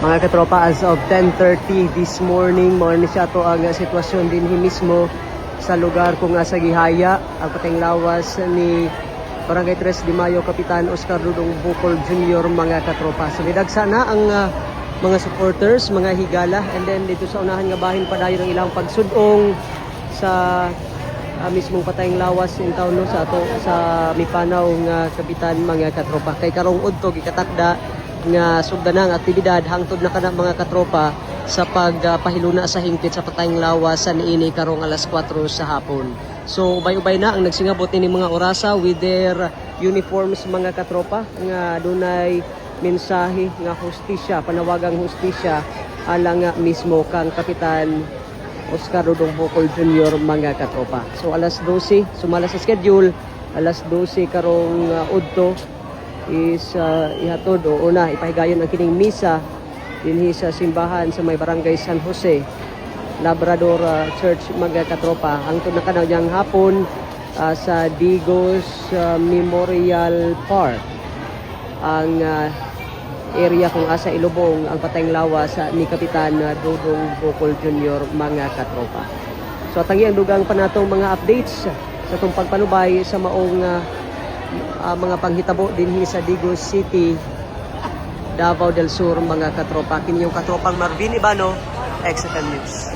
Mga katropa, as of 10:30 this morning, mo ni siya to ang sitwasyon din mismo sa lugar kung sa Gihaya, ang patayng lawas ni Barangay 3 de Mayo Kapitan Oscar Dudong Bukol Jr. mga katropa. So nidagsa na ang mga supporters, mga higala, and then dito sa unahan nga bahin pa dayon ang ilang pagsudong sa mismong patayng lawas in town no, sa mipanaw nga kapitan mga katropa. Kay karong udto gikatakda nga sugdan ang aktibidad hangtod na kana mga katropa sa pagpahiluna sa hingpit sa patayng lawas sa niini karong alas 4 sa hapon. So ubay-ubay na ang nagsingabot ini mga orasa with their uniforms mga katropa nga dunay mensahe nga hustisya, panawagang hustisya alang mismo kang Kapitan Oscar Dudong Bukol Jr. mga katropa. So alas 12 sumala sa schedule, alas 12 karong udto is ihatod o una ipahigayon ang kining misa dinhi sa simbahan sa may barangay San Jose Labrador Church mga katropa. Hangtod na kanang hapon sa Digos Memorial Park ang area kung asa ilubong ang patayng lawas ni Kapitan Dudong Bukol Jr. mga katropa. So atangi ang dugang pa natong mga updates sa itong pagpanubay sa maong mga panghitabo dinhi sa Digos City, Davao del Sur mga katropa. Kini yung katropang Marvin Ibano, Exeter News.